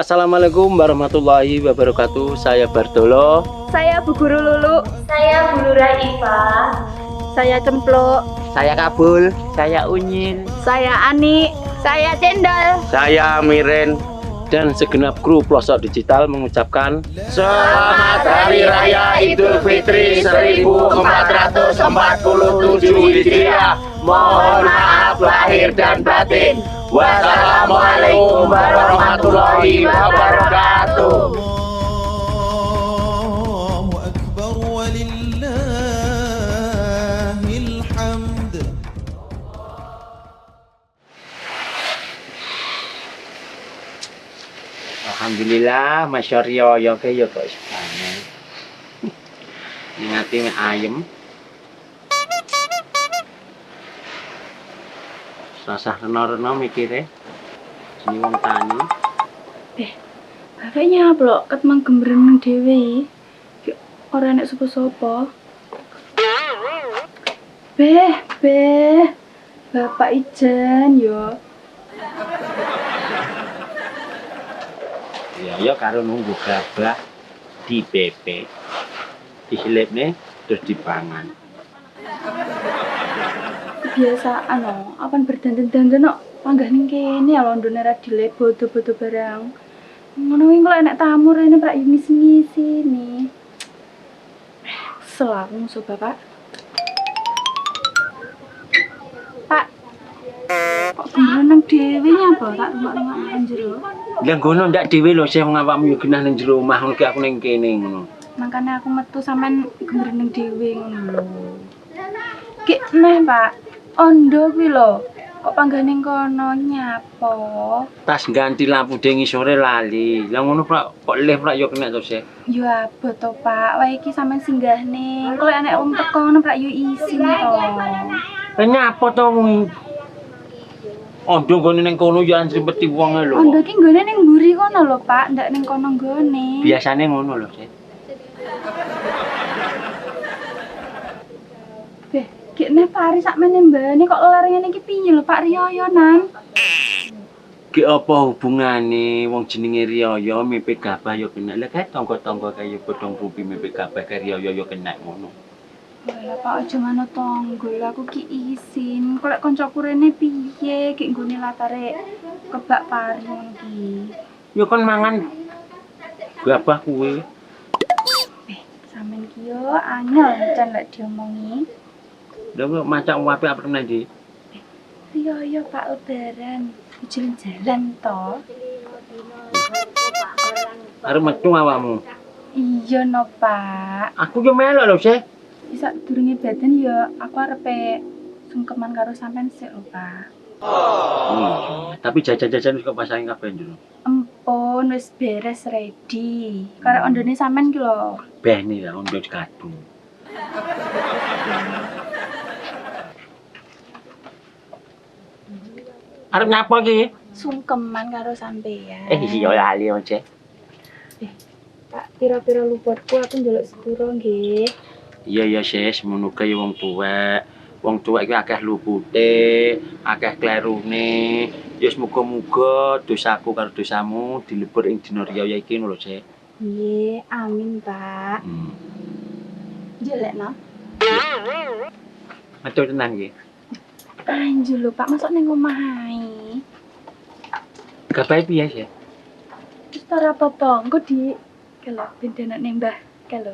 Assalamualaikum warahmatullahi wabarakatuh. Saya Bartolo. Saya Bu Guru Lulu. Saya Bu Lura Iva. Saya Cempluk. Saya Kabul. Saya Unyil. Saya Ani. Saya Cendol. Saya Miren. Dan segenap kru Pelosok Digital mengucapkan Selamat Hari Raya Idul Fitri 1447 Hijriah. Mohon maaf lahir dan batin. Wassalamualaikum warahmatullahi wabarakatuh. Allahu Akbar walillahil hamd. Alhamdulillah, masyariyo yo ke yo kok sepanjang. Ngati ayem. Sasah rena-rena mikire. Sini wong tani. Bapaknya apa ket manggembreng dhewe. Ora nek sapa-sapa. Beh. Bapak Ijan yo. Ya karo nunggu gabah di BP. Disilipne terus dipangan. Kebiasaan no, apan berdandan-dandan no, panggah ning kene ya londone ra dilek bodo-bodo barang. Ngono kuwi kok enek tamu rene prak ngisi-ngisi nih. Kesel aku musuh bapak. Pak. Kok beneran dhewe nyapa tak rumah-rumah nang jero. Lah ngono ndak dhewe lho sing awakmu yo genah ning jero omah ngono ki aku ning kene ngono. Makanya aku metu sampean gembreng dhewe ngono lho. Ki meh, Pak. Ondo kuwi lho. Kok panggah ning kono nyapo? Tas ganti lampu dengi sore lali. Lah ngono kok leh prak yo kena to sih. Yo abot to, Pak. Wae iki sampean singgah ning. Kalau enek wong teko ngono prak yo isin to. Lah nyapa to wong Ondo gone ning kono yo anjrempeti wong lho. Ondo ki nggone ning mburi kono lho, Pak. Ndak ning kono nggone. Biasane ngono lho sih. Beh, ki nek pari sakmene mbane kok lar ngene iki piye lho, Pak Riyoyonan? Ki apa hubungane wong jenenge Riyoyo mimpi gabah yo kena. Lah kae tangga-tangga kaya bodong pupi mimpi gabah kaya Riyoyo yo kena ngono. Lah Pak aja ngono tonggo, lah aku ki isin. Kok lek kancaku rene piye ki nggone latare kebak pari ngono ki. Yo kon mangan gabah kuwe. Sampeyan ki yo anyel jan lek diomongi. Lah kok macak wape apa tenan iki? Riyo Pak Lebaran. Jalan-jalan to. Arep metu awakmu. Iya no, Pak. Aku yo melok lho sih. Bisa durunge badan ya aku arepe sungkeman karo sampean sik lho, Pak. Tapi jajan-jajan wis kok pasange kabeh njero. Empun wis beres ready. Karek ondone sampean ki lho. Bene lah ondo kadung. Arep nyapa iki? Sungkeman karo sampean. Iya lali oce. Pak, pira-pira luputku aku njaluk sepuro nggih. Iya sis, ngono kaya wong tuwek. Wong tuwek iki akeh lupute, akeh klerune. Ya muga-muga dosaku karo dosamu dilebur ing dina riyaya iki ngono lho, Cek. Nggih, amin, Pak. Jelekno. Matur tenan iki. Anjir lho, Pak, masuk ning omah ae. Gabahe piye sih? Wis ora apa-apa, engko di kelo bendenek ning Mbah kelo.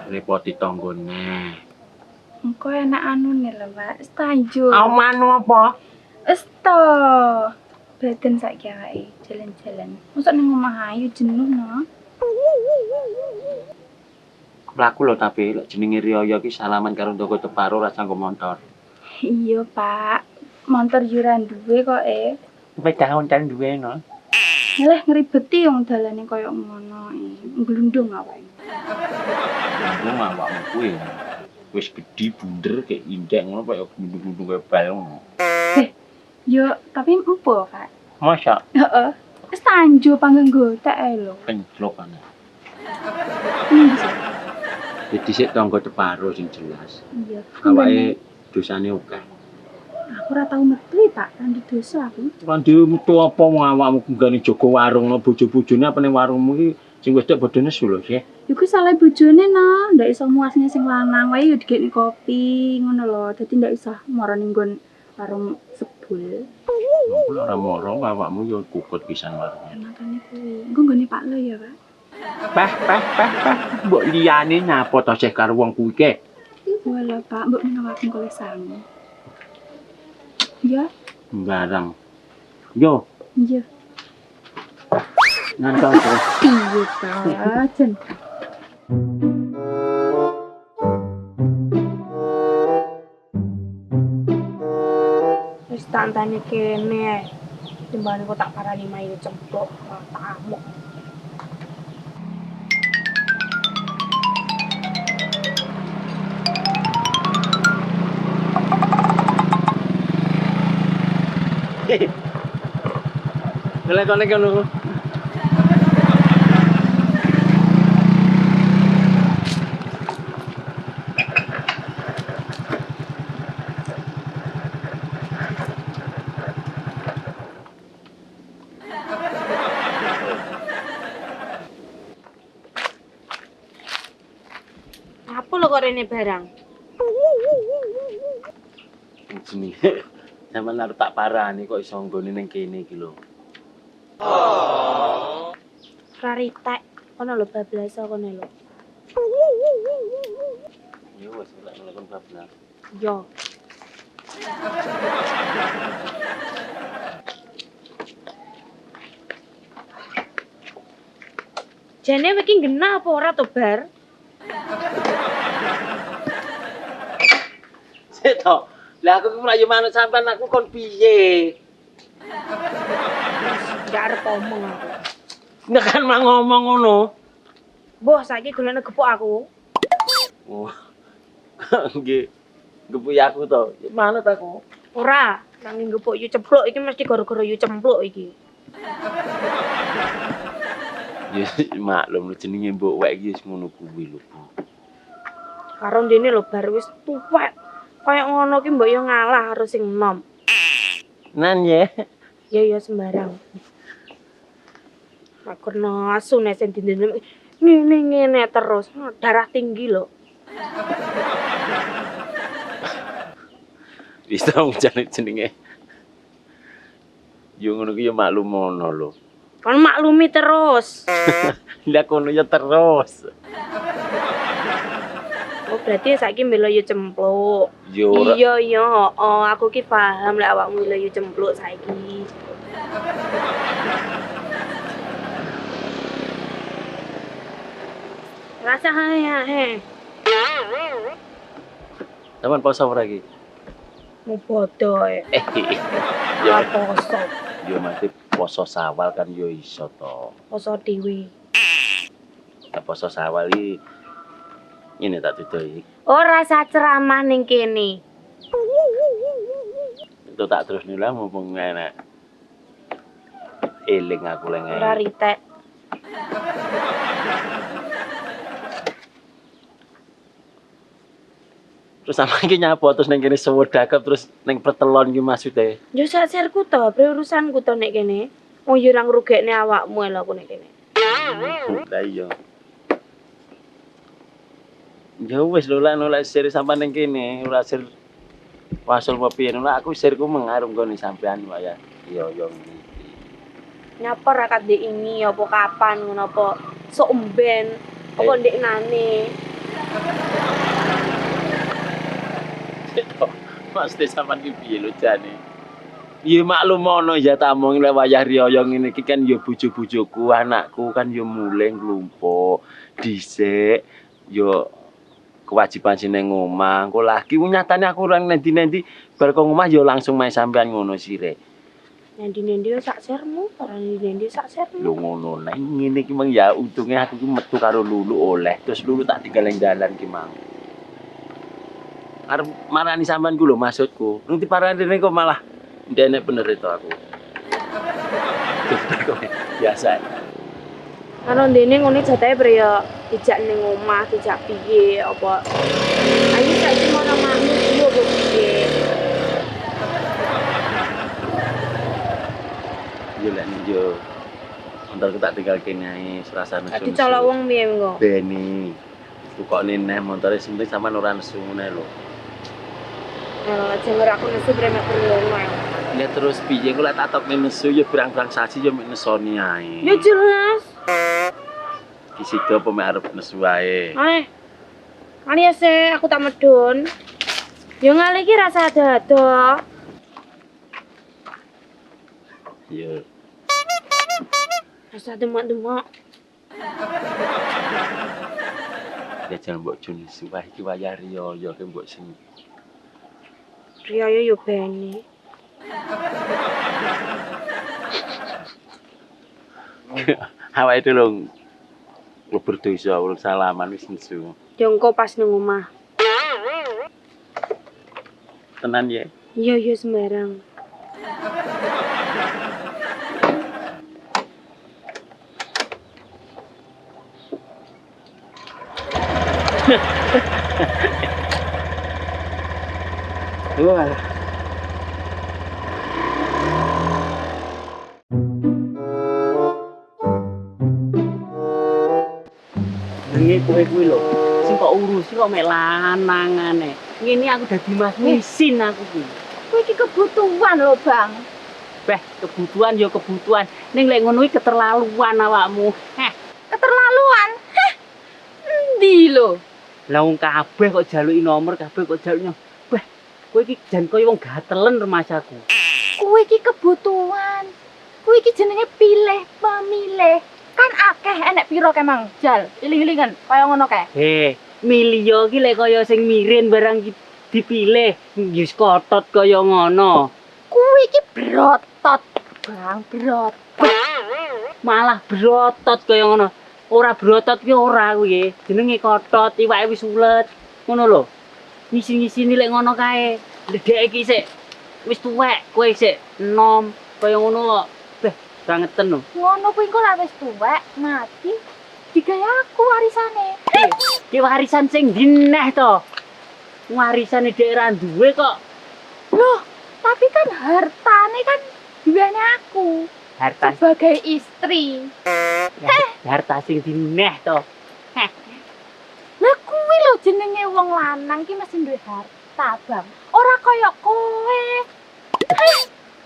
Repoti tanggane. Engko enak anune lho, Pak. Wis tanjur. Manu apa? Wis to. Badan saiki awake jalan-jalan. Masuk ning omah ae jenuh no. Mlaku lho tapi lek jenenge Riyoyo ki salaman karo Ndoko Teparo ra sanggo motor. Iya, Pak. Montor yo ra duwe kok Sepeda onten duwe no. Lah ngribeti wong dalane koyo ngono Glundung awake. Glundung awakmu kuwi. Wis gedhi bunder kayak indek ngono kaya glundung-glundung kaya bal ngono. Yo tapi empo, Pak. Masa? Heeh. Wis tanjo panggen gotek ae lho. Penjlok ana. Bisa. Jadi sik tangga Teparo sing jelas. Iya. Awake dosane akeh. Aku ora tau metu, Pak, kan di dosa aku. Randi metu apa wong awakmu nggane jaga warung no bojo-bojone apa ning warungmu iki sing wedok bodho nesu lho, Syekh. Iku salah bojone no, ndak iso muasne sing lanang wae yo digekne kopi ngono lho. Dadi ndak iso mara ning nggon warung sebul. Ora moro awakmu yo kukut pisan warungnya. Makane kuwi. Engko nggone Pak Lo ya, Pak. Pah. Mbok liyane nyapa to Syekh karo wong kuwi ke? Walah, Pak, mbok menawakan kole sangu. Ya, Barang. Yo, iya. nang kok. Iya, Pak. Jen. Wis tak anteni kene. Timbane kok tak parani mayu cemplok tak amuk. Lha kene kono. Apa lho kok rene barang? Jenenge sampeyan arep tak parani kok iso nggone ning kene iki lho. Raritek. Kono lho bablas kono lho. Ya wis ora ngelakon bablas. Yo. Jane iki ngena apa ora to, Bar? Sik to. Lah aku ki mlayu manut sampean aku kon piye? Ndak arep omong aku. Nek kan mah ngomong ngono. Mbah, saiki golekne gepuk aku. Oh. Nggih. Gepuy aku to. Manut aku. Ora, nang gepuk yu cempluk iki mesti gara-gara yu cempluk iki. Ya maklum lho jenenge mbok wek iki wis ngono kuwi lho, Bu. Karo dene lho bar wis tuwek. Kayak ngono ki mbok yo ngalah karo sing enom. Nan ya. Ya sembarang. Aku nasu nek sing dindene ngene terus, darah tinggi lho. Wis tau jenenge. Yo ngono ki yo maklum ngono lho. Kan maklumi terus. Lah kono ya terus. Oh berarti saiki mbela yo cempluk. Yo ora. Iya, oh aku ki paham lek awakmu mbela yo cempluk saiki. Rasa he. Sampeyan poso ora iki? Mau bodoh ya. Yo Poso. yo mati poso sawal kan yo iso to. Poso dewi. Nek poso sawal iki ngene tak dudoi. Ora rasa ceramah ning kene. Itu tak terus nila mumpung enak. Eling aku leng Ora ritek. Terus sama iki nyapa terus ning kene sewedakep terus ning pertelon iki maksude. Yo sak sirku to, urusanku to nek kene. Wong yo ora ngrugekne awakmu lho aku nek kene. Lah iya. Ya wis lho lah nolak sir sampean ning kene, ora sir wasul apa piye nolak aku sirku mengarum kene sampean wae ya. Iya yo iki. Nyapa ra kadek ini apa kapan ngono apa sok emben apa ndek nane. Pasti sampean ki piye lho jane. Ya maklum ono ya tamung lek wayah riyaya ngene iki kan ya bojo-bojoku, anakku kan ya mulih nglumpuk dhisik ya kewajiban sing ning omah. Engko lagi nyatane aku ora nendi-nendi bar kok omah ya langsung main sampean ngono sire. Nendi-nendi sak sermu, ora nendi sak sermu. Lho ngono nek ngene iki mang ya untunge aku ki metu karo Lulu oleh terus Lulu tak tinggal ning dalan ki mang. Arep marani sampean ku lho maksudku. Nang diparani rene kok malah ndene bener itu aku. Biasa. Karo ndene ngene jatahe bre ya dijak ning omah, dijak piye apa. Ayo saiki mau makmu dulu kok piye. Yo lek yo. Montorku tak tinggal kene ae, serasa nesu. Tadi calon wong piye engko? Beni. Pokoknya neh montore sing penting sampean ora nesu ngene lho. Jangan aku nesu bremek berlongo. Ya terus piye kok lek tak tok nesu ya berang-berang saji ya mek nesoni ae. Ya jelas. Ki sida apa mek arep nesu ae. Kali ya sih, aku tak medun. Yo ngali iki rasa ada-ada. Yo. Rasa demak-demak. Ya jangan mbok jun nesu wae iki wayah riyo ya ke mbok sing. Riyo yo beni. Awake dhewe lho lebur dosa urung salaman wis nesu. Yo engko pas nang omah. Tenan ya. Iya sembarang. Wah. Ini kowe kuwi lho, sing kok urusi kok mek lanangane. Ngene aku dadi mas misin aku kuwi. Kuwi iki kebutuhan lho, Bang. Beh, kebutuhan ya kebutuhan. Ning lek ngono iki keterlaluan awakmu. Keterlaluan. Heh. Endi lho? Lah wong kabeh kok jaluki nomor, kabeh kok jaluki. Beh, kowe iki jan koyo wong gatelen remajaku. Kuwi iki kebutuhan. Kuwi iki jenenge pilih pemilih. Kan akeh enek piro ke Mang Jal. Iling-ilingan kaya ngono kae. Milih yo iki lek kaya sing mirin barang dipilih, wis kotot kaya ngono. Kuwi iki brotot, Bang, brotot. Malah brotot kaya ngono. Ora brotot ki ora kuwi. Jenenge kotot, iwake wis ulet. Ngono lho. Ngisi-ngisini lek ngono kae. Ndek iki sik wis tuwek, kowe sik enom kaya ngono kok. Beh, bangeten lho. Ngono kuwi engko lek wis tuwek, mati digawe aku warisane. Ki warisan sing dineh to. Warisane dhek ra duwe kok. Loh, tapi kan hartane kan duwene aku Harta sebagai istri. harta sing dineh to. Lah kuwi lho jenenge wong lanang ki mesti duwe harta, Bang. Ora kaya kowe.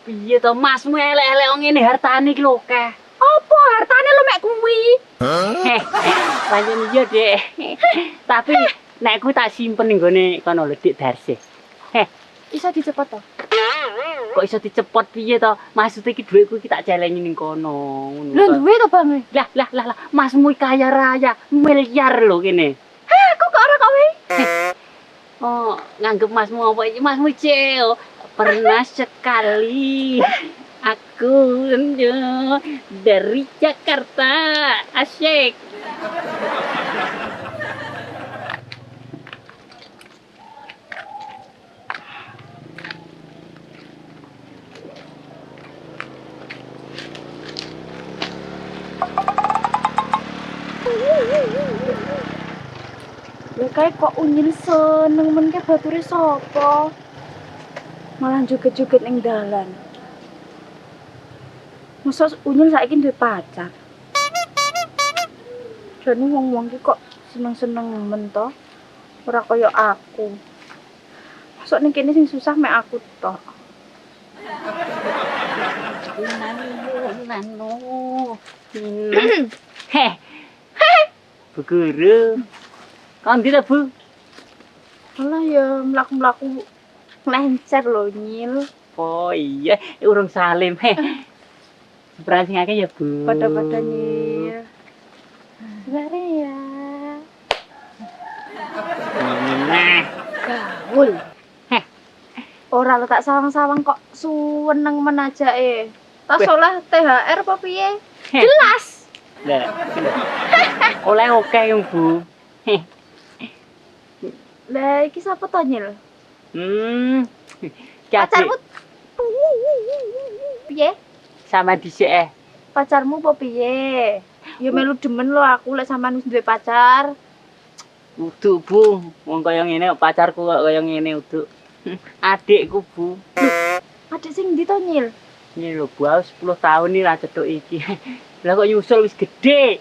Piye to masmu elek-elek wong ngene hartane iki lho akeh. Apa hartane lho mek kuwi? Pancen iya, Dek. Tapi nek ku tak simpen ning gone kono lho Dik Darse. Iso dicepet to? Kok iso dicepot piye to? Maksud iki dhuwitku iki tak jaleni ning kono. Ngono Lah to. duwe to, Bang? Lah, masmu iki kaya raya, miliar lho kene. Aku kok ora kowe? Oh, nganggep masmu apa iki? Masmu ceo. Pernah sekali aku dari Jakarta. Asyik. Lah kae kok unyil seneng men ke bature sapa? Malah joget-joget ning dalan. Masa unyil saiki duwe pacar. Jane wong-wong ki kok seneng-seneng men to. Ora kaya aku. Masuk ning kene sing susah mek aku tok. Nano. Heh. Bu Guru. Kon ndi ta, Bu? Alah ya mlaku-mlaku lencer lho nyil. Oh iya, urung salim. Seberang sing akeh ya, Bu. Pada-pada nyil. Bare ya. Nah, Gaul. Ora lo tak sawang-sawang kok suweneng men ajake. Tas oleh THR apa piye? Jelas. lah. Oleh oke yang Bu. Lah iki sapa to nyil? Pacarmu Pacarmu piye? sama dhisik Pacarmu apa piye? Ya melu demen lo aku lek sampean wis duwe pacar. Udu, Bu. Wong kaya ngene pacarku kok kaya ngene udu. Adikku, Bu. Adik sing ndi to nyil? Ini lho, Bu, 10 tahun nih ra cedhuk iki. Lah kok nyusul wis gede.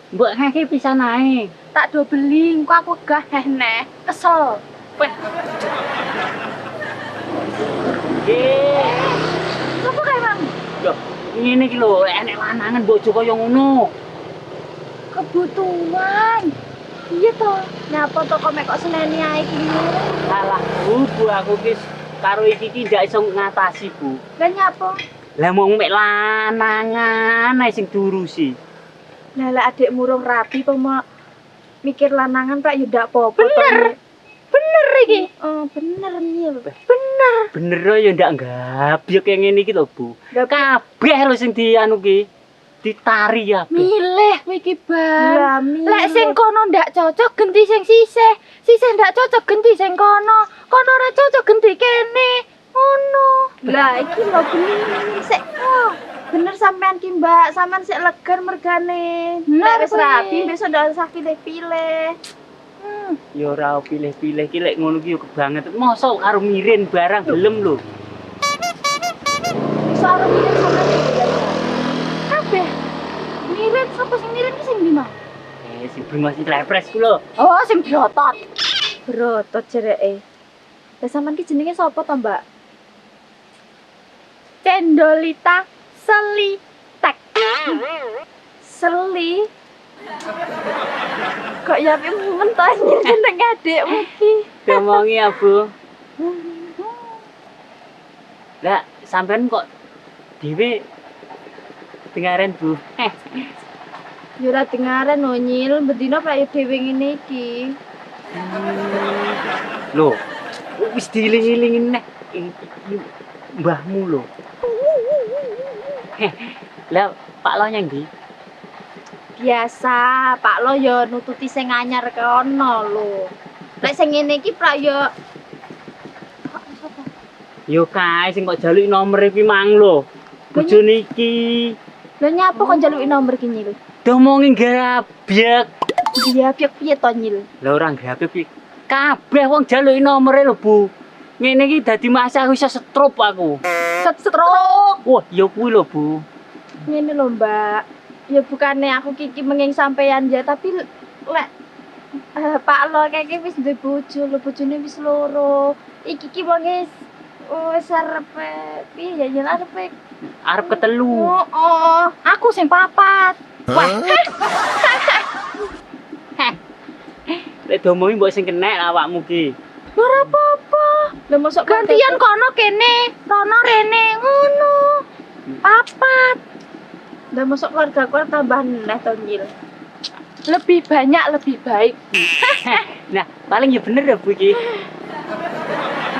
Mbok ngeke pisan ae. Tak do beli, engko aku gah neh. Kesel. Nggih. Sopo kae, Mang? Yo, ngene iki lho, enek lanangan bojo kaya ngono. Kebutuhan. Iya toh. Nyapa to kok mek kok seneni ae iki. Alah, Bu, aku wis karo iki ndak iso ngatasi, Bu. Lah nyapa? Lah mung mek lanangan ae sing diurusi. Lah lek adikmu rong rapi apa mau mikir lanangan Pak ya ndak apa-apa. Bener iki. Oh, bener Nyil. Bener ya ndak gabyek yang ngene iki lho, Bu. Kabeh lho sing dianu ki ditari ya. Milih kowe iki, Bang. milih. Lek sing kono ndak cocok genti sing sisih. Sisih ndak cocok genti sing kono. Kono ora cocok genti kene. Ngono. Lah iki lho bener sik. Oh, bener sampean ki Mbak, sampean sik leger mergane. Bener, Nek wis kuwi. rapi besok ndak usah pilih-pilih. Ya ora pilih-pilih ki lek ngono ki yo kebangetan. Mosok karo mirin barang gelem lho. Soal milih sampean iki ya. Kabeh. Mirip sapa sing mirip ki sing ndi, Mang? Sing brengos iki lepres ku lho. Oh, sing biotot. Brotot jereke. Lah sampean ki jenenge sapa to, Mbak? Cendolita Selitek. Seli. Kok ya mentanya jeneng adikmu ki. Ngomongi ya, Bu. Lah, sampean kok dhewe dengaren, Bu. Yo ora dengaren lho Nyil, bendina prayo dhewe ngene iki. Lho, wis diiling-ilingin nek iki mbahmu lho. Lah, Pak Lo nyang ndi? Biasa, Pak Lo yo nututi sing anyar kono lho. Nek sing ngene iki prayo Yo kae sing kok jaluki nomere kuwi mang lho. Bojone iki. Lah nyapa kok njaluki nomor ki Nyil? Domongi grabyek. Iya, piye to Nyil? Lah ora grabyek kuwi. Kabeh wong jaluki nomere lho, Bu. Ngene iki dadi masa aku iso setrup aku. Stroke. Wah, ya kuwi lho, Bu. Ngene lho, Mbak. Ya bukannya aku kiki menging sampean ya, tapi lek Pak Lo kayaknya wis duwe bojo lho, bojone wis loro. Iki ki wonge wis arepe piye ya Nyil arepe. Arep ketelu. Oh, aku sing papat. Lek domongi mbok sing kenek awakmu ki. Ora apa-apa. Lah mosok Gantian kono kene, rono rene ngono. papat. Lah mosok keluarga tambah neh to Nyil. Lebih banyak lebih baik. Nah, paling ya bener ya Bu iki.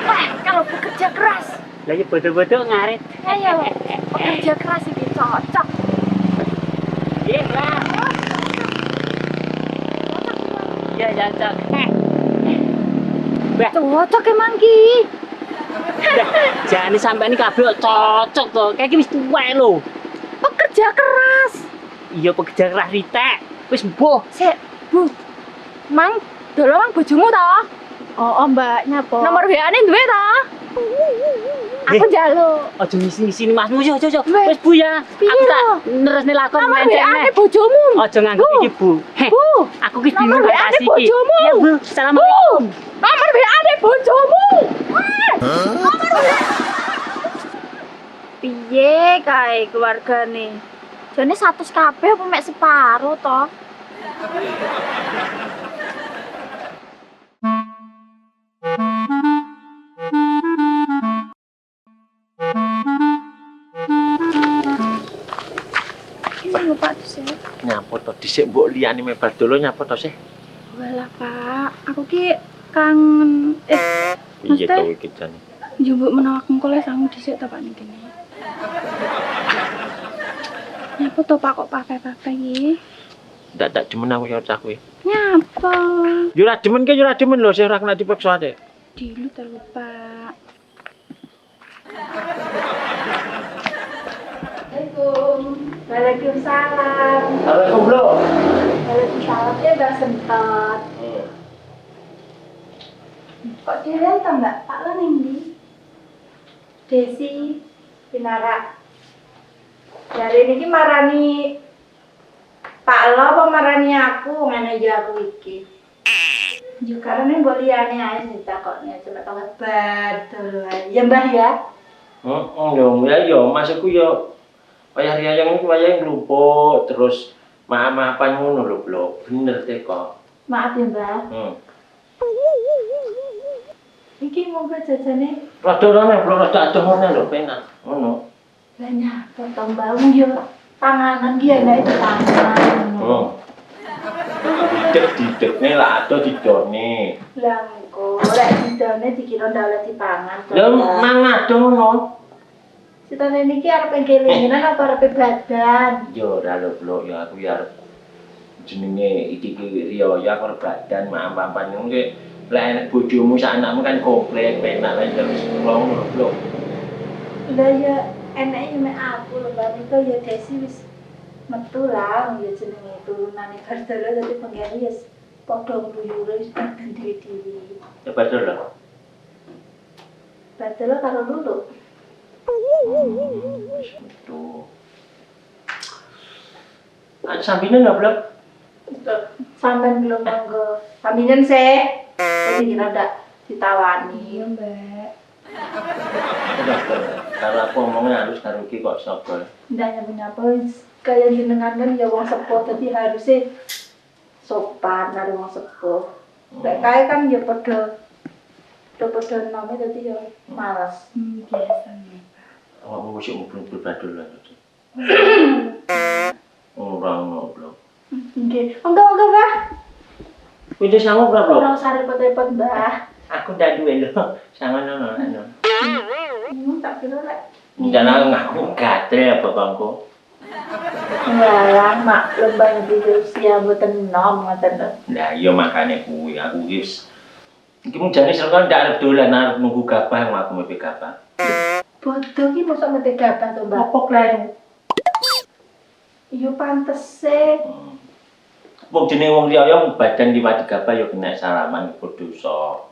Wah, kalau bekerja keras. Lah ya bodo-bodo ngarit. Ayo, bekerja keras ini cocok. Iya lah. Iya cocok. Cocok emang ki. Jangan sampai ini kabel cocok tuh. Kayak wis tuwek lho. Pekerja keras. Iya pekerja keras ritek. Wis mbuh. Sik, Bu. Mang, dolo mang bojomu to? Oh, Mbak nyapa? Nomor WA-ne duwe to? Aku njaluk. Aja ngisi-ngisi Masmu yo yo yo. Weh, Wis Bu ya. piye Aku tak lho? neresne lakon Nomor mencene. WA-ne bojomu. Aja nganggep Bu. iki Bu. Heh, Bu, aku ki bingung nomor WA-ne kasih iki. bojomu. Iya Bu, assalamualaikum. nomor WA-ne bojomu. Piye kae keluargane? Jane 100 kabeh apa mek separo to? Iya Pak sih. Nyapa to dhisik mbok liyane mebal dolo nyapa to sih? Walah, Pak. Aku ki kangen. Piye Maksudnya? to iki jane? Njupuk menawak engko le sangu dhisik ta Pak ning kene. Nyapa to Pak kok pape-pape iki? Ndak demen aku ya cah kuwi. Nyapa? Yo ora demen ki yo ora demen lho, sing ora kena dipaksa ade. Dilu terus Pak. Waalaikumsalam. Assalamualaikum lho. Waalaikumsalam ya Mbak Sentot. Kok dhewe to Mbak? Pak Lo ning ndi? Desi Pinara. Dari ini marani Pak Lo apa marani aku ngene ya aku iki. Yo karena mbok liyane ae sing takokne cuma kabar betul ae. Ya Mbah ya. Yo maksudku yo wayah riyayang iki wayah nglupuk terus maaf-maafan ngono lho, Blok. Bener teh kok. Maaf ya Mbah. Iki monggo jajane. Rada rene, Blok, rada adoh ngene lho, penak. Ngono. Banyak potong bau yo. Panganan ki enak itu panganan. Didek-didekne lah adoh didone. Lah engko lek didone dikira ndak oleh dipangan. Lha mang adoh ngono. Citane niki arep kelinginan apa arep badan? Yo ora lho, Blok, ya aku ya arep jenenge iki riyo ya aku arep badan maaf-maafan ngono ki. Lek enek bojomu sak anakmu kan komplek, penak lan terus ngono lho, Blok. Lah ya enake mek aku lho Mbak Niko ya Desi wis metu lah ya jenenge turunane Bardolo dadi pengen ya padha mbuyure wis badan dhewe-dhewe. Ya betul lho. Bardolo karo Lulu. Wis metu. Sampine lho, Blok. Sampeyan belum monggo. Sampeyan sih. Jadi rada ditawani. Iya Mbak. Kalau aku ngomongnya harus karo iki kok sapa. Ndak nyapa kaya jenengan kan ya wong sepuh dadi harusnya sopan karo wong sepuh. Lek kae kan ya padha nome dadi ya males. Biasa nih. Awakmu wis ngumpul badul lah. Ora ono, Blok. Nggih. Monggo Mbah. Wis sangu ora, Blok? Ora usah repot-repot Mbah. Aku ndak duwe lho. Sangono anu. Tak kira lek Jangan ngaku gatel bapakku. larang mak lembah di usia mboten nom ngoten lho. Nah, iya makane kuwi aku wis iki mung jane serkan ndak arep dolan arep nunggu gabah aku mesti gabah. Bodoh ki mosok mesti gabah to Mbak. Apa kleru? Iya pantes e. Wong jenenge wong liya ya badan liwat gabah ya kena salaman dosa.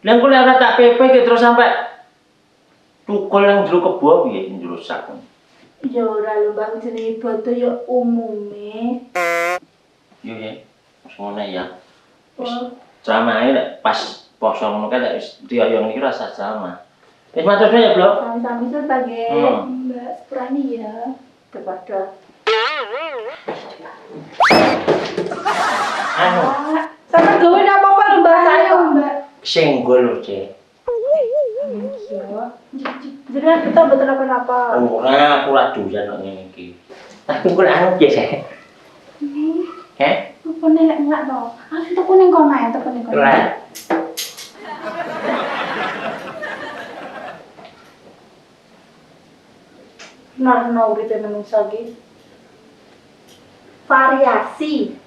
Lah kok ora tak pepe ki terus sampe tukul nang jero kebo piye jero sak. Ya ora lho Mbak jenenge bodoh ya umume. Yo ya. Wis ngono ya. Oh, Dramae nek pas poso ngono kan nek wis riyayang iki rasa sama. Wis matur suwun ya, Blok. sami-sami sur pagi. Mbak sepurani ya. Kepada. Anu, Sampe gawe apa-apa lho Mbak saya Mbak. senggol lho, Cek. Iya. Jadi kita betul apa-apa. Ora aku ora doyan kok ngene iki. Tapi kok anu biasa. Heh? Apa nek enggak to? Aku tekan ning kono ya, tekan ning kono. Ora. Narno uripe menungsa iki. Variasi.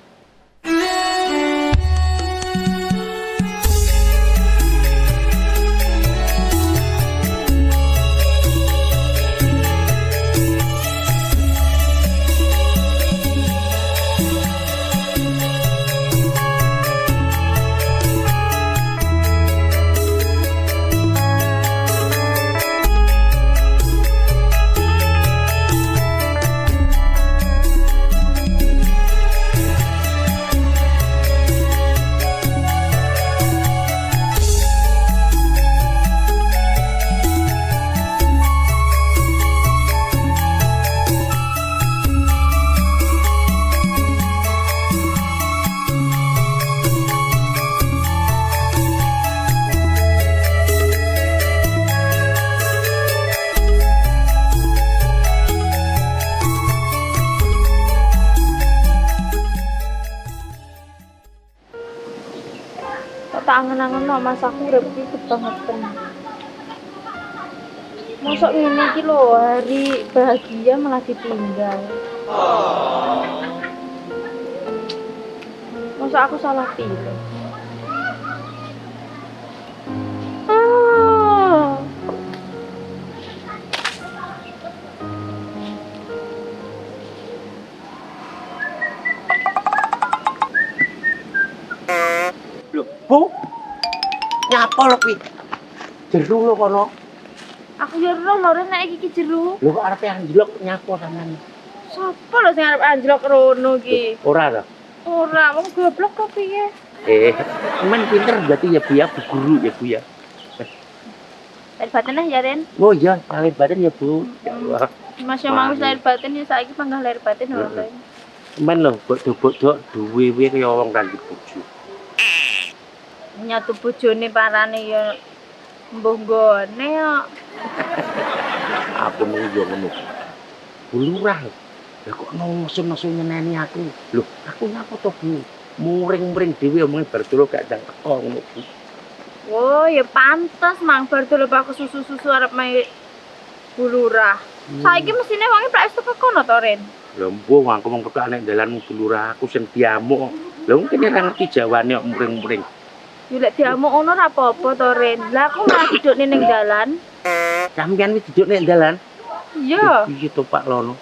Tak angen-angen no mas aku urip iki kebangetan. Mosok ngene iki lho, hari bahagia malah ditinggal. Mosok aku salah pilih. Lho, Bu. Nyapa lho kuwi? Jeru lho kono. Aku yo roh lho Ren nek iki jero. Lho kok arepe anjlok nyapo sampean? Sopo lho sing arep anjlok rono iki? Ora to? Ora, wong goblok kok piye? Sampean pinter berarti ya Bu ya, Bu guru ya Bu ya. Lahir batin ya Ren. Oh iya, lahir batin ya Bu. Ya Allah. Mas yo mau wis lahir batin ya saiki panggah lahir batin lho Ren. Sampean lho bodho-bodho duwe kaya wong kanthi bojo. Nyatu bojone parane ya mbuh nggone yo. Aku mau yo ngono. Bu Lurah. Lah kok nesu-nesu nyeneni aku. Lho, aku nyapa to Bu? Muring-muring dhewe omonge bar dulu gak ndang teko ngono Bu. Oh, ya pantes mang bar dulu aku susu-susu arep main Bu Lurah. Saiki mesine wonge plek wis teko kono to Ren. Lha mbuh aku mung kok nek dalan Bu Lurah aku sing diamuk. Lha mungkin ora ngerti jawane kok muring-muring. Yo lek diamuk ngono ora apa-apa to Ren. Lah aku malah dudukne ning dalan. Sampeyan wis duduk nek dalan? Iya. Piye to Pak Lono?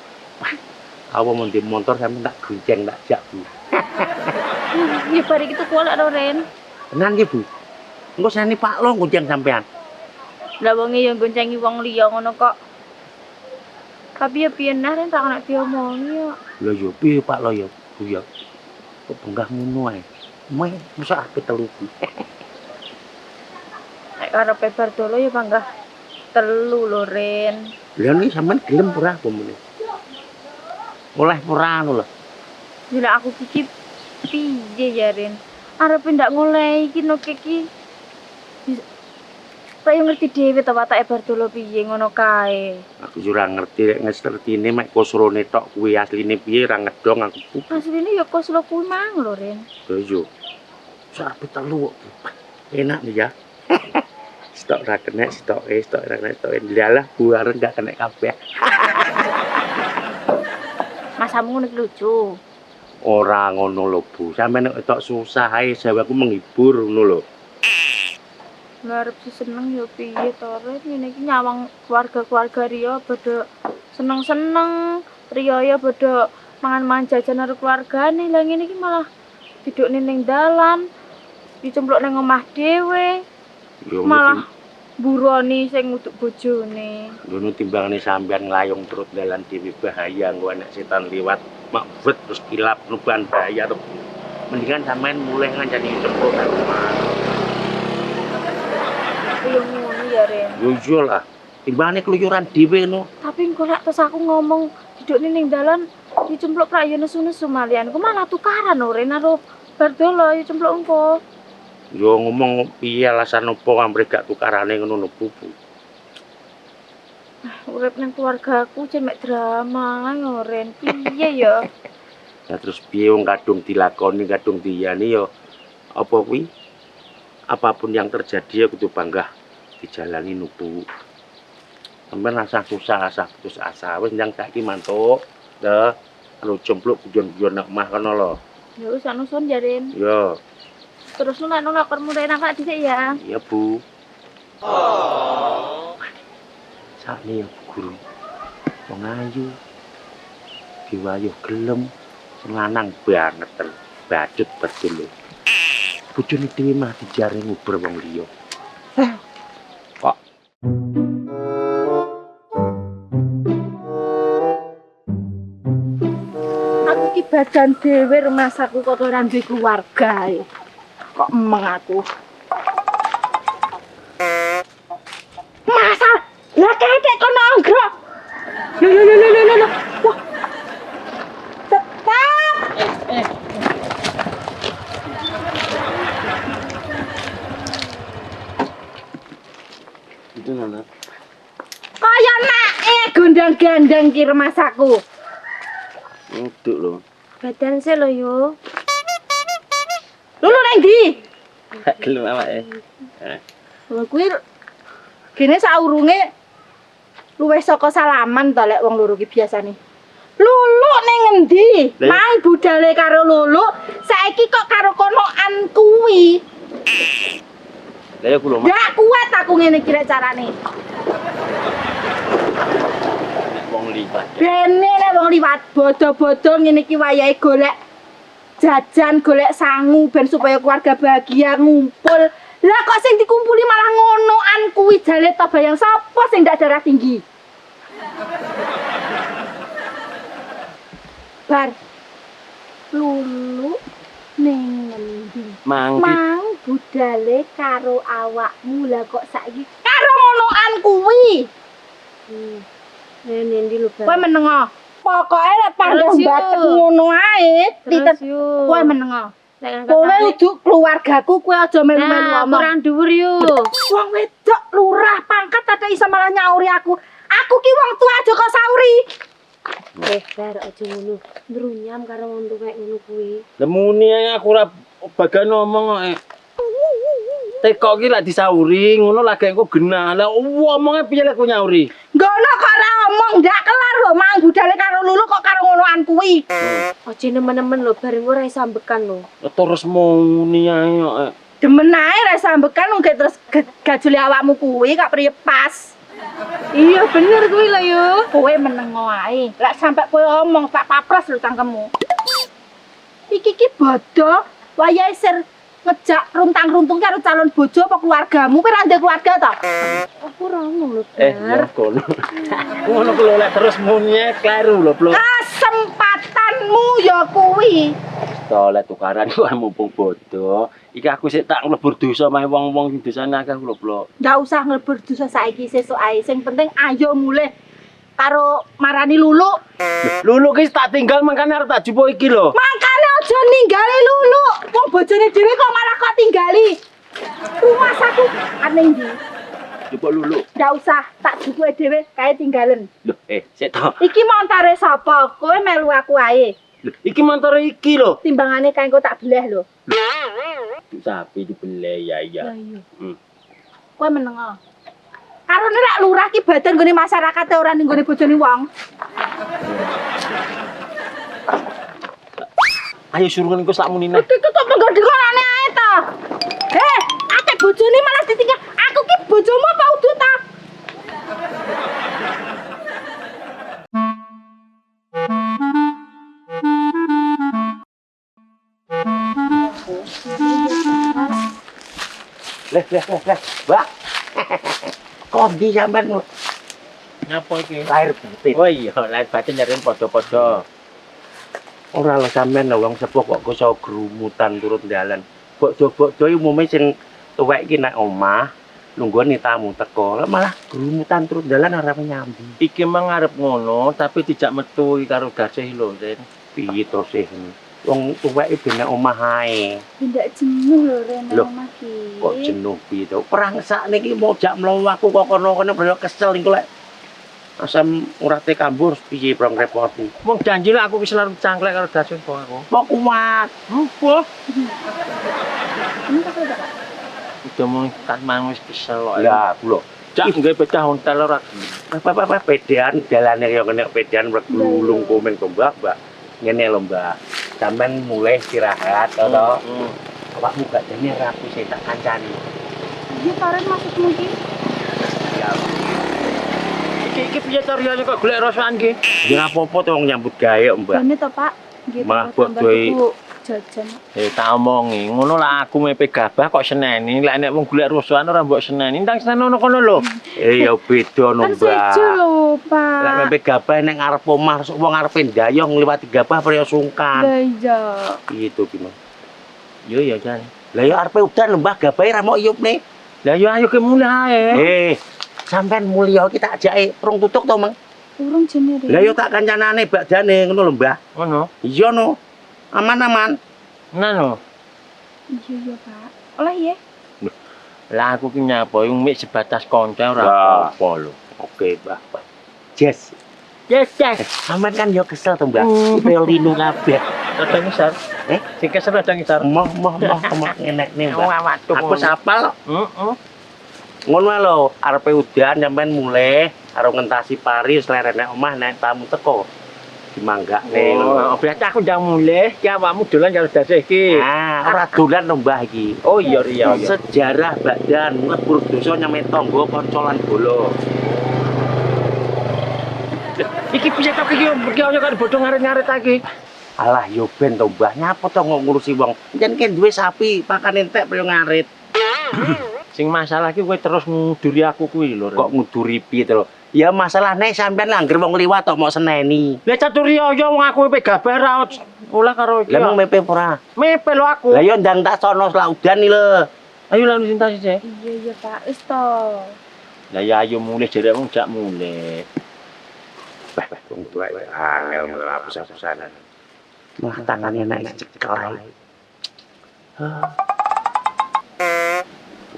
Apa mau di motor sampe tak gonceng tak jak Bu. Ya bar iki tuku lek to Ren. Tenan ki Bu. Engko sani Pak Lo gonceng sampean. Lah wonge yo goncengi wong liya ngono kok. Tapi ya piye nah Ren tak nek diomongi yo. Lha yo piye Pak Lo ya Bu ya. Kok benggah ngono ae. Meh mosok ape telu Bu. Nek karepe bar dolo ya panggah telu lho Ren. Lha niki sampean gelem ora apa meneh? Oleh ora ngono lho. Ya lek aku iki piye ya Ren? Arepe ndak ngolehi iki no iki. Pak yo ngerti dhewe to watake bar dolo piye ngono kae. Aku yo ora ngerti nek ngestertine mek kosrone tok kuwi asline piye ora ngedong aku Bu. Asline ya kos lo kuwi mang lho Ren. Lha yo. Sapi telu kok. Enak nih ya. Stok ra kena, stok ra kena, stok ndalah buaren gak kena kabeh. Masamu ngono lucu. Ora ngono lho Bu. Sampeyan nek tok susah ae jawaku menghibur ngono lho. Lah arep seneng ya piye to Ren? Ngene iki nyawang keluarga-keluarga Rio padha seneng-seneng. Rio ya padha mangan-mangan jajan karo keluargane. Lah ngene iki malah dudukne ning dalan. Dicempluk ning omah dhewe. Yo Malah buroni sing nguduk bojone. ngono timbangane sampeyan nglayung terus dalan dhewe bahaya engko anak setan liwat makbet terus kilap nuban bahaya to. Mendingan sampean mulai ngancani cempluk nang omah. Yo ngono ya Ren. Yo iya lah. Timbangane keluyuran dhewe no. Tapi engko lek terus aku ngomong dudukne ning dalan dicempluk prak yo nesu-nesu malian. Ku malah tukaran lho Ren karo bar dolo yo cempluk engko. Yo ngomong piye alasan opo ambrek gak tukarane ngono Bu. Urip nang keluargaku jen mek drama lho Ren. Piye ya? Ya terus piye wong kadung dilakoni kadung diyani yo apa kuwi? Apapun yang terjadi ya kudu bangga dijalani Bu. Sampeyan rasa susah, rasa putus asa. Wis ndang saiki mantuk. Lho, anu cempluk guyon-guyon nang omah kono lho. Ya wis anusun ya Ren. Yo, Terus lu nek lapormu Ren aku dhisik ya. iya Bu. Sakne ya Bu Guru. Wong ayu. Diwayu gelem, sing lanang banget ten. Bacut betul lho. Bojone dhewe mah dijare nguber wong liya. Kok Aku ki badan dhewe rumasaku kok ora duwe keluarga. Kok emeng aku. Masa lah ketek kono anggrok. Lho. Wah. Tetap. Itu Nana. Kaya nake gondang-gandang ki rumasaku. Uduk lho. Badan sih lho yo. Lu nang ndi? Gak gelem awake. Lha kuwi kene saurunge luwih saka salaman to lek wong loro ki biasane. Lulu ning ngendi? Mang budale karo Lulu, saiki kok karo konoan kuwi. Lah ya kula Ndak kuat aku ngene iki rek carane. wong liwat. Bene nek wong liwat bodo-bodo ngene iki wayahe golek jajan, golek sangu ben supaya keluarga bahagia ngumpul. Lah kok sing dikumpuli malah ngonoan kuwi jale ta bayang sapa sing ndak darah tinggi. Bar lulu ning ngendi? Mangki Mang budale karo awakmu lah kok saiki karo ngonoan kuwi. Nendi lho, Kowe menengo. Pokoke lek pandang Terus, yuk. batek ngono ae, titet yuk. kowe menengo. Nek Kowe udu keluargaku kowe aja melu-melu nah, ngomong. kurang dhuwur yuk. Wong wedok lurah pangkat ada iso malah nyauri aku. Aku ki wong tua aja kok sauri. Bar aja ngono. Ndrunyam karo wong tuwek ngono kuwi. lemuni ae aku ora bagian ngomong kok. Teko ki lak disauri, ngono lagi engko genah. Lah omongnya piye lek ku nyauri? Ngono kok ora omong ndak kelar lho mang budale karo lulu kok karo ngonoan kuwi. Aja nemen-nemen lho, bar engko ora iso ambekan lho. Terus muni ae kok. Demen ae ra sambekan ngge terus gajule awakmu kuwi kok priye pas. Iya bener kuwi lho yo. Kowe menengo ae. Lek sampe kowe omong tak papras lho cangkemmu. Iki ki bodoh, wayahe sir ngejak runtang-runtung karo calon bojo apa keluargamu, kowe ra ndek keluarga ta? Aku ora ngomong lho, Ya Bar. kono. Ngono ku lho lek terus muni ae kleru lho, Bro. Kesempatanmu ya kuwi. Tolek tukaran kok mumpung bodoh. Iki aku sik tak nglebur dosa mae wong-wong sing dosane akeh lho, Bro. Ndak usah nglebur dosa saiki sesuk ae. Sing penting ayo mulih karo marani Lulu. Lulu ki tak tinggal makane arep tak jupo iki lho. Makane aja ninggali Lulu. Wong bojone dhewe kok malah kok tinggali. Rumah saku ane ndi? Jupo Lulu. Ndak usah, tak jupuke dhewe kae tinggalen. Lho, sik to. Iki montare sapa? Kowe melu aku ae. Lho, iki motor iki lho. Timbangane kae engko tak beleh lho. Sapi dibele ya iya. Kowe menengo. Karone lek lurah ki badan nggone masyarakat ora ning nggone bojone wong. Ayo suruh engko sak munine. Iki kok penggodhonane ae to. Akeh bojone malah ditinggal. Aku ki bojomu apa udu ta? Leh. Mbak. Kondi sampean lho. Nyapa iki? Lahir batin. Oh iya, lain batin nyariin padha-padha. Ora lho sampean lho wong sepuh kok iso grumutan turun dalan. Bokjo-bokjo umume sing tuwek iki nek omah nunggoni tamu teko, lah malah grumutan turun dalan ora nyambi. Iki mah ngarep ngono, tapi dijak metu iki karo gasih lho, Den. Piye to sih? Wong tuwek iki ben nek omah ae. Ndak jenuh lho rene Loh, omah ki. Kok jenuh piye to? Perang sakne iki mau jak mlayu aku kok kono-kono bener kesel engko lek asam urate kambur piye prong repoti. Wong janji lek aku wis larut cangklek karo gasih kok aku. Kok kuat. Apa? Ini tak ada. Udah mau kan mang wis kesel kok. Lah, aku lho. Jak nggawe pecah hontel ora. Apa pedean dalane yo kena pedean reglulung komen to Mbak. Ngene lho Mbak. Sampeyan mulai istirahat to. Awakmu gak jane rapi sing tak kancani. Iya karen maksudmu ki? Ya, Iki piye to riyane kok golek rasaan ki? ya apa-apa to wong nyambut gawe Mbak. Jane to, Pak. Nggih, Malah Pak, tambah bodoh tuku jajan. Tak omongi, ngono lah aku mepe gabah kok seneni, lek nek wong golek rasaan ora mbok seneni, ndang seneni ono kono lho. Ya beda no Kan Mbak. sejo lho, Lek Pak. mepe gabah ning ngarep omah wong ngarepe ndayong ngliwati gabah priya sungkan. Lah iya. Gitu ki Mas. Yo ya Jan. Lah ya arepe udan lho Mbak gabahe ra mau iyupne. Lah yo ayo ke mulai. Sampean mulya iki tak ajake rong tutuk to, Mang. Urung jene Lah yo tak kancanane bakdane ngono lho, Mbah. Ngono. Iya no. Aman-aman. Nano. Iya, Pak. Oleh ya. Lah aku ki nyapa yung mik sebatas kanca ora Lah. apa lho. Oke, Mbah. Yes. Yes. Sampean kan yo kesel to, Mbah. Supaya linu kabeh. Rada ngisar. Sing kesel rada ngisar. Moh ngenek-nek, Mbah. Aku sapal. Heeh. Ngono wae lho, arepe udan sampean mulai karo ngentasi pari wis lerene omah nek tamu teko. Dimanggakne lho. Oh, berarti aku ndang mulih, ki awakmu dolan karo dasih iki. Ah, ora dolan lho Mbah iki. Oh iya. Sejarah badan ngebur dosa nyame tangga koncolan bola. Iki piye tok iki kaya karo bodho ngarit-ngarit iki. Alah yo ben to Mbah, nyapa to ngurusi wong. Yen ki duwe sapi pakan entek priyo ngarit. Sing masalah iki kowe terus nguduri aku kuwi lho. Kok nguduri piye to? Ya masalah nek sampean langgar wong liwat tok mau seneni. Lah Caturya ya wong aku pe gabar ra olah karo iki. Lah mung mepe ora. Mepe lho aku. Lah yo ndang tak sono laudan iki lho. Ayo lan cinta sih. Iya Pak, wis to. Lah ya ayo mulih jare wong jak mulih. Wah, wong tuwa angel ngapus-apusan. Malah tangane nek cekel ae.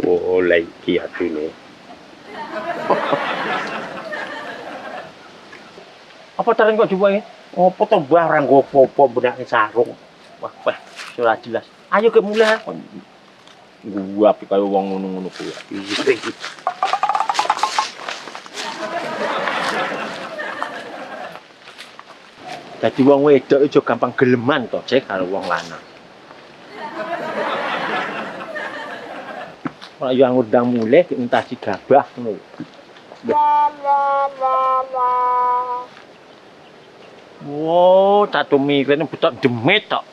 Oh, lah iki atine. Apa tereng kok dibuang? Apa to mbah ora nggo apa-apa benake sarung. Wah, ora jelas. Ayo ke mulih. Gua api kaya wong ngono-ngono kuwi. Dadi wong wedok aja gampang geleman to, Cek, karo wong lanang. Ora yo ngundang mulih diuntasi gabah ngono. Wow, tatu migrene butak demit tok.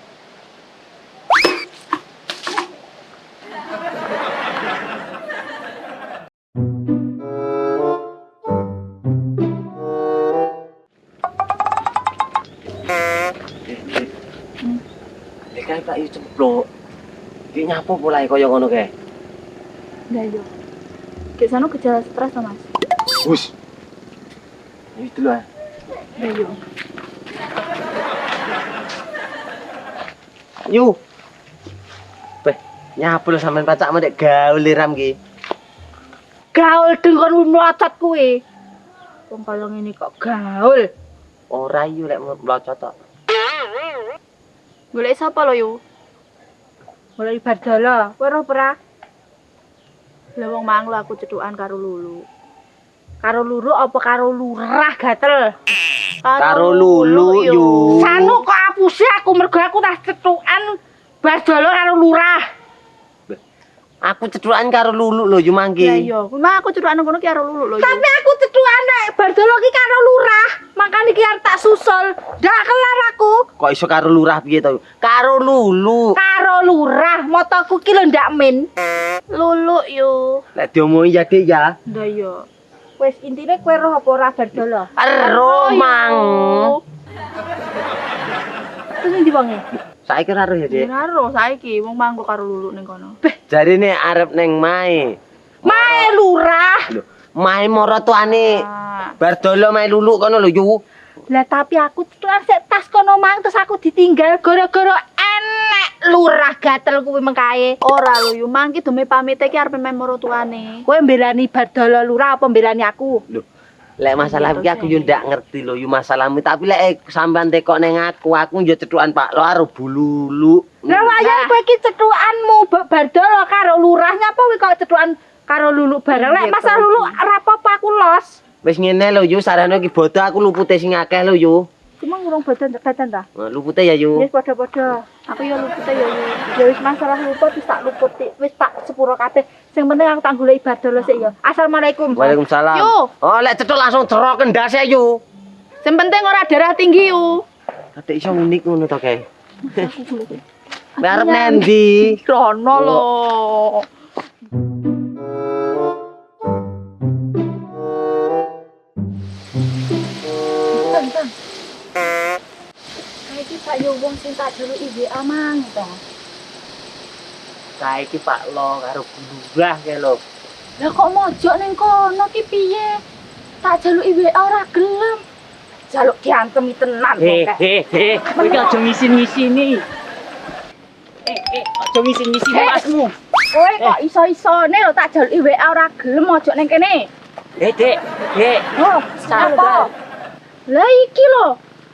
Kae Pak yo cempluk. Ki nyapu polahe kaya ngono kae. Lah yo. Kesana gejala stres to, Mas. Wus. Itu lah. Lah yo. Yu. Beh, nyapu sampean pacakmu nek gaul liram ki. Gaul dengan mlocot kuwi. Wong kaya ngene kok gaul. Ora yu lek mlocot tok. Golek sapa lho yu? Golek Bardala. Kowe ora ora? Lah wong mang lho aku cethukan karo Lulu. Karo Luru apa karo lurah gatel? Karo Lulu yu. Sanu kok apuse aku mergo aku tak cethukan Bardala karo lurah. Aku cethukan karo Lulu lho yu mangki. Lah iya, memang aku cethukan ngono ki karo Lulu lho. Tapi aku cethukan nek Bardala ki karo lurah. Makane ki arep tak susul. Ndak kelar aku. Kok iso karo lurah piye to? Karo Lulu. Karo lurah, motoku ki lho ndak min. Lulu yu. Lek diomongi ya Dik ya. Lah iya. Wis intine kowe roh apa ora Bardala? Ero mang. Terus ndi wonge? Saiki ora ya Dik. Ora ro saiki wong manggo karo Lulu ning kono. Jarine arep neng Mae. Mae lurah. Lho, Mae maratuane Ah. Bardala Mae Lulu kono lho yu. Lah tapi aku cethukan sik tas kono mang terus aku ditinggal gara-gara enek lurah gatel kuwi mengkae. Ora lho yu, mangki demi pamit iki arep main maratuane. Kowe mbelani Bardala lurah apa mbelani aku? Lek masalah iki aku yo ndak ngerti lho yu masalahmu tapi lek sampean tekok neng aku yo cethukan Pak Lo karo Bu Lulu. Lah wayahe kowe iki cethukanmu Bardala karo lurah nyapa kowe kok cethukan karo Lulu bareng. Lek masalah Lulu ora apa-apa aku los. Wis ngene lho yu sarane iki bodo aku lupute sing akeh lho yu. Cuma ngurung badan ya. Lupute ya yu. Wis padha-padha. Aku yo luput ya yu. Ya wis masalah luput wis tak luputi, wis tak sepuro kabeh. Sing penting aku tak goleki Bardala sik ya. Assalamualaikum. Waalaikumsalam. Yu. Oh lek cethuk langsung jero kendase yu. Sing penting ora darah tinggi yu. Adek iso unik ngono to kae. Arep nendi? Rono lho. Saiki Pak yo wong sing tak jaluki WA mang to. Saiki Pak Lo karo Bu Lurah kae lho. Lah kok mojok ning kono ki piye? Tak jaluki WA ora gelem. Jaluk diantemi tenan kok. Kowe iki aja ngisin-ngisini. Aja ngisin-ngisini masmu. Kowe kok iso-isone lho tak jaluki WA ora gelem mojok ning kene. Dek. Oh, sapa? Lah iki lho.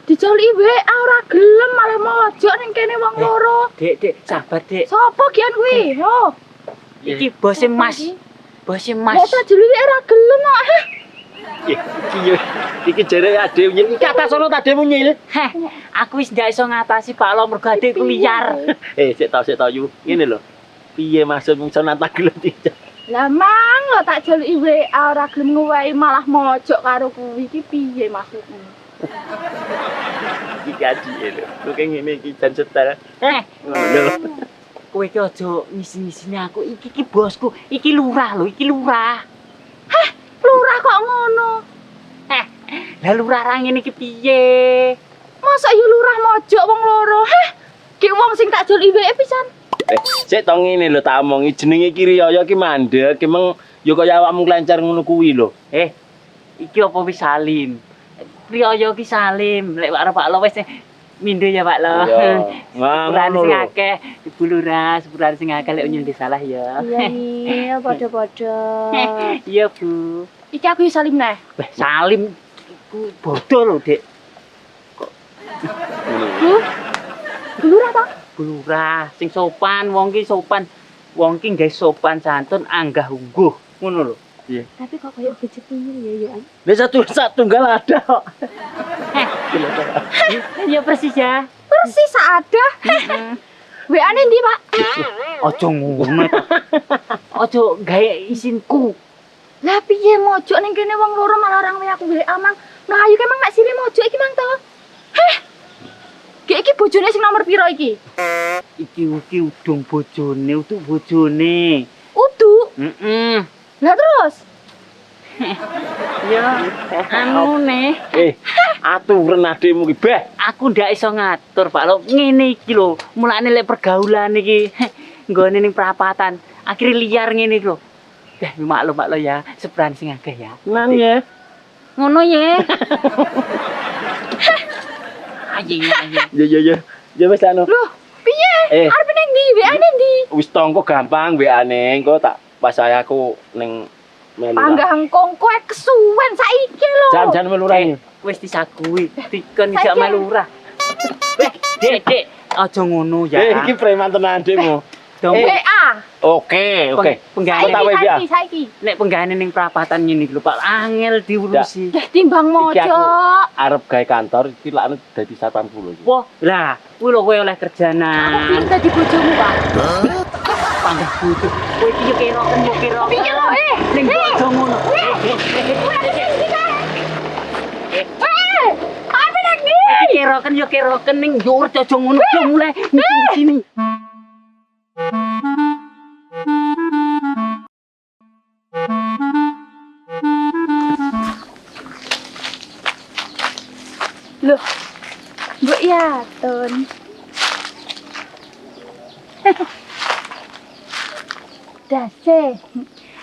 Dijaluki WA ora gelem malah mojok ning kene wong loro. Dek, sabar, Dek. Sapa kian kuwi? Oh. Iki bose Mas. Bose Lah Mas. tak jaluki ora gelem kok. Iki jare ade nyil. Iki atas sono ade nyil. Heh, aku wis ndak iso ngatasi Pak Lo mergo adekku liar. Sik tau yu. Ngene lho. Piye maksudmu iso nata gelem tidak? Lah mang lho tak jaluki WA ora gelem ngowahi malah mojok karo kuwi iki piye maksudmu? Iki gaji lho. Lu kayak ngene iki jan setel. Heh, Ngono lho. kowe iki aja ngisi-ngisini aku. Iki bosku, iki lurah lho, iki lurah. Lurah kok ngono? Lah lurah ra ngene iki piye? Masa ya lurah mojok wong loro? Ki wong sing tak jol iweke pisan. Sik to ngene lho tak omongi jenenge iki Riyaya ki mandek, emang ya kaya awakmu klencer ngono kuwi lho. Iki apa wis salim? Riyaya ki salim, lek arep Pak Lo wis mindo ya Pak Lo. Sepurane Ngono sing lho. akeh, Ibu Lurah, sepurane sing akeh lek nyundi salah ya. Iya, padha-padha. Iya, Bu. Iki aku ya salim neh. Weh, salim iku bodoh lho, Dik. Lurah ta? Bu Lurah, sing sopan, wong ki sopan. Wong ki nggae sopan santun, anggah ungguh. Ngono lho. Tapi kok kayak bocah pinggir ya, Wis satunggal ada kok. Iya persis ya. Persis ada. WA-ne ndi, Pak? Ojo ngono. Ojo gawe isinku. Lah piye mojok ning kene wong loro malah orang WA aku WA mang. Mlayu ki mang mek sire mojok iki mang to. Iki bojone sing nomor piro iki? Iki udung bojone, utuk bojone. Udu. Heeh. Lah terus? Ya, anu nih. Aturen adikmu ki, Beh. Aku ndak iso ngatur, Pak Lo. Ngene iki lho, mulane lek pergaulan iki nggone ning perapatan, akhire liar ngene iki lho. Maklum Pak Lo ya, seperan sing akeh ya. Nang ya. Ngono ya. Ayo. Ya. Ya wis anu. Loh, piye? Arep ning ndi? WA-ne ndi? Wis tongko gampang WA-ne, engko tak pas aku ning melu. Panggah engkong kowe kesuwen saiki lho. Jan melurah. Wis disagui, dikon ijak melurah. Dek, aja ngono ya. Iki preman tenan adikmu. Dong, WA. Oke. penggane Tak WA. Saiki. nek penggane ning perapatan ngene iki lho, Pak, angel diurusi. Dah timbang Iki aku mojok. arep gawe kantor iki lak dadi satpam kulo iki. Wah, lah, kuwi lho kowe oleh kerjana. Aku pingin dadi bojomu, Pak. Panggah butuh. Kowe iki yo kira. Piye lho, Ning aja ngono. Apa lagi? Kira-kira ning yo aja ngono yo mulai sini. Loh, Mbok Yatun. Dase,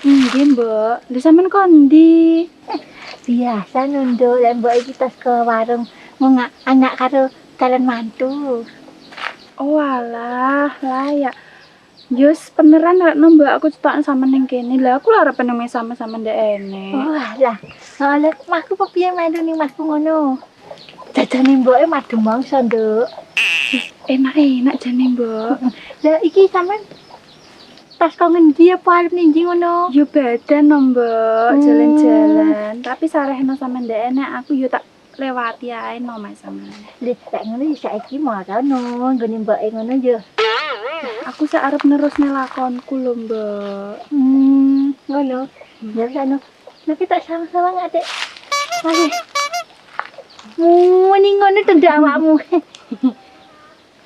Nggih, Mbok. Lha sampean kondi? biasa nunduk lan mbok iki tas ke warung ngongak anak karo calon mantu. Oh alah, lah ya. Yus beneran rek Mbak aku cetokan sama ning kene. Lah aku lha arep nang sama-sama ndek ene. Oh lah, soalnya masku kepiye melu ning masku ngono. Jajane mboke madu mangsa, Nduk. Enak-enak jane, Mbok. Lah iki sampean tas kok ngendi apa arep ning ndi ngono? Yo badan no, Mbok, jalan-jalan. Tapi sarehno sama ndek ene aku yo tak lewati ae no Mas sama. Lek ngono ya saiki marono nggone mboke ngono yo. Aku sak arep nerusne lakonku lho, Mbok. Ngono. Ya kan. Tapi tak sama-sama ngadek. Aduh. Muni ngono tende awakmu.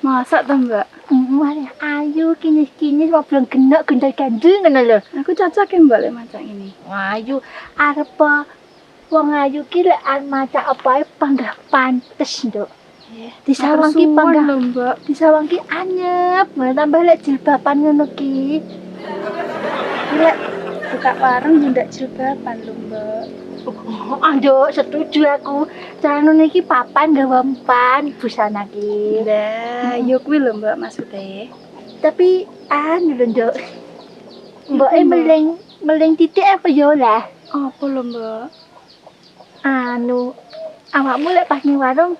Masak to, Mbak? Mari ayu kinyis-kinyis wablong genok gendal gandul ngono lho. Aku cocok ya, Mbak lek masak ini. Ayu arep wong ayu ki lek masak apa ae panggah pantes, Nduk. Disawang ki panggah lho, Mbak. disawang ki anyep, malah tambah lek jilbaban ngono ki. Lek buka warung yo ndak jilbaban lho, Mbak. Nduk, setuju aku. Carane iki papan gawe empan busana ki. Lah, yo kuwi lho, Mbak maksude. Tapi anu lho, Nduk. Mboke meleng titik apa yo lah. Apa lho, Mbak? Anu awakmu lek pas ning warung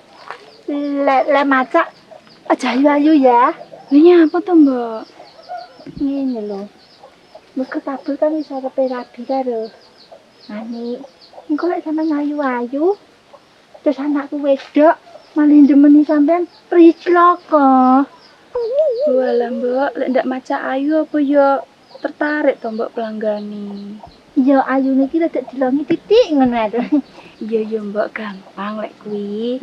lek masak aja ayu-ayu ya. Lah apa to, Mbak? Ngene lho. Muga kabul kan iso arepe rabi karo. Ani, engko lek sampean ayu-ayu terus anakku wedok malah ndemeni sampean pricloko. Walah, Mbak, lek ndak maca ayu apa yo tertarik to Mbak pelanggani. Ya ayune iki rada dilongi titik ngono ae. Iya yo Mbak gampang lek kuwi.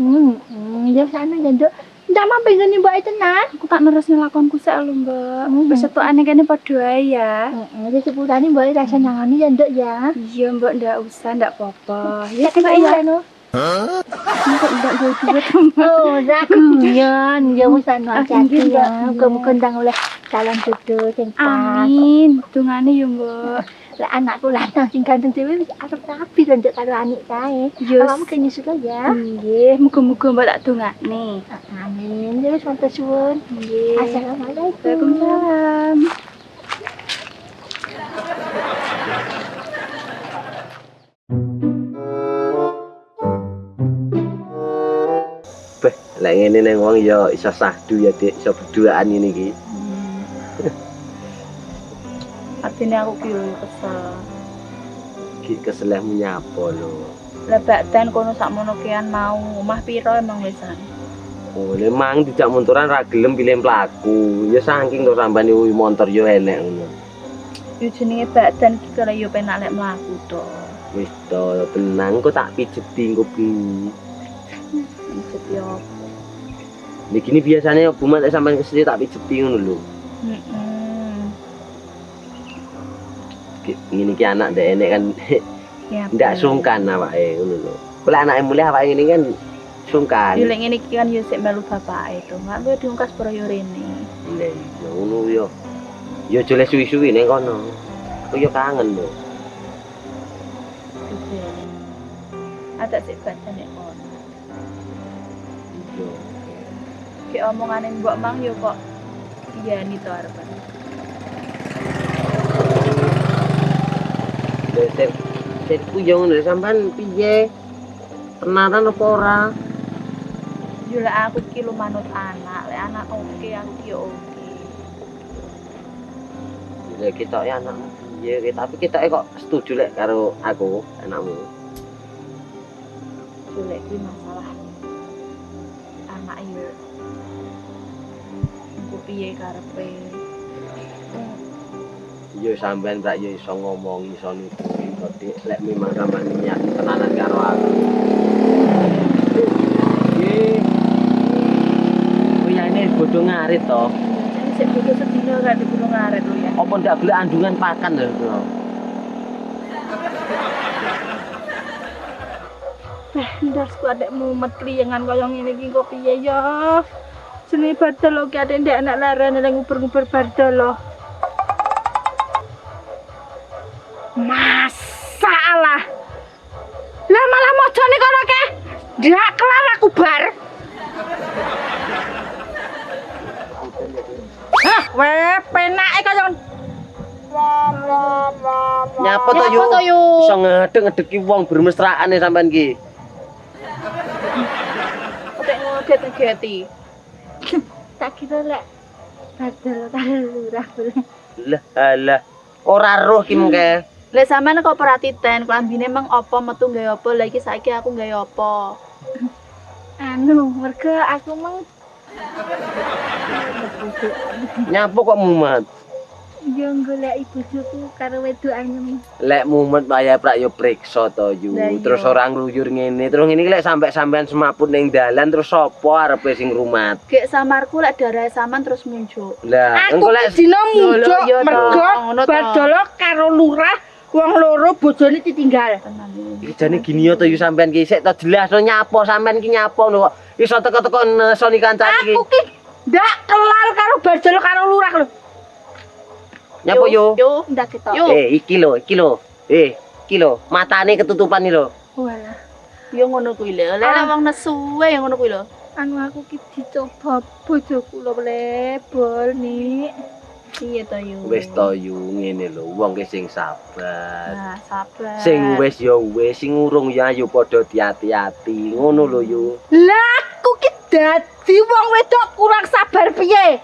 Ya sana ya, Nduk. Ndak mampu ngene mbok tenan. Aku tak nerusne lakonku sik lho, Mbak. Wis setokane kene padha ae ya. Heeh, wis sepurane mbok rasa nyangoni ya, Nduk ya. Iya, Mbak, ndak usah, ndak apa-apa. Ya, Nek Mbak ya. no. Mbak ndak duwe duit. Oh, raguyan. Ya wis anu hati-hati ya. Muga-muga ndang oleh calon jodoh sing pas. Amin. Dungane ya, Mbak. Lah anakku lanang sing ganteng dhewe wis arep rapi lho Nduk karo anik kae. Yes. Kamu ke nyusul ya. Nggih, muga-muga Mbak tak dongakne. Amin. Ya wis matur suwun. Nggih. Assalamualaikum. Waalaikumsalam. Beh, lek ngene neng wong ya iso sahdu ya, Dik, iso berduaan ngene iki. Artinya aku ki yo kesel. Ki keselehmu nyapa lho. Lah bakten kono sakmono kean mau, omah piro emang wisan? Oh, memang tidak montoran ra gelem pilih pelaku. Ya saking to sambane motor yo enek ngono. Yo jenenge bakten ki kira yo penak lek mlaku to. Wis to, tenang kok tak pijeti engko bengi. Pijet yo. Niki ini biasanya bumat sampean kesini tak pijeti ngono lho. Heeh. Ngene iki anak ndek enek kan Ya. ndak sungkan awake ngono lho. Kok lek anake mulih awake ngene kan sungkan. Yo lek ngene iki kan yo sik melu bapake to. Mak kowe diungkas pro yo rene. Lah iya ngono yo. Yo aja le suwi-suwi ning kono. Aku yo kangen lho. Ada sik bakten nek kono. Yo. Ki omongane mbok mang yo kok iya ni to arepan. Set ku yo ngono sampean piye? Tenanan apa ora? Yo lek aku ki lu manut anak, lek anak oke aku ki yo oke. Lek kita ya anakmu piye, tapi kita kok setuju lek karo aku, anakmu. Yo lek kuwi masalah anak yo. Engko piye karepe? Yo sampean brak yo iso ngomong, iso nuturi kok Dik, lek memang sampean niat tenanan karo aku. Nggih. Oh ya ini bodho ngarit to. Jadi sik bodo sedina gak dibulu ngaret lo ya. Apa ndak golek andungan pakan lho. Ndas ku adek mumet kliyengan kaya ngene iki kok piye ya. Jenenge badal lho ki adek ndek anak larane lek nguber-nguber badal lho. Masalah. Lah malah mojone kono ke. Ndak kelar aku bar. Hah, weh penake kaya Nyapa to yo? Iso ngedek-ngedeki wong bermesraan sampean ki. Oke ngeget-ngegeti. tak kira lek badal karo lurah. Lah alah. Ora roh ki mengke. Lek sampean kok perhatiten, klambine emang apa metu gawe apa, lha iki saiki aku gawe apa? Anu, mergo aku mang Nyapa kok mumet? yo golek bojoku karo wedokan. Lek mumet bayar prak yo priksa to yu. Lah iya. Terus orang ngluyur ngene. Terus ngene iki lek sampe sampean semaput ning dalan terus sapa arepe sing rumat? Gek samarku lek darahe sampean terus muncul. Lah, Aku engko lek dina muncul Yo, yo, mergo ngono to. badal karo lurah wong loro bojone ditinggal. Tenan. iki jane gini yo to yu sampean ki sik to jelas no nyapa sampean ki nyapa no kok iso teko-teko nesoni kancane iki. Aku ki ndak kelar karo badal karo lurah lho. Nyapa yo? Yo, Ndak ketok. Yo. Iki lho. Iki lho, matane ketutupan iki lho. Walah, yo ngono kuwi lho. Lek wong nesuwe yo ngono kuwi lho. anu aku ki dicoba bojoku lho lebol nih. Piye to yo? Wis to yu ngene lho, wong ki sing sabar. Nah, sabar. Sing wis ya wis, sing urung ya ayo padha diati-ati. Ngono lho yu. Lah aku ki dadi wong wedok kurang sabar piye?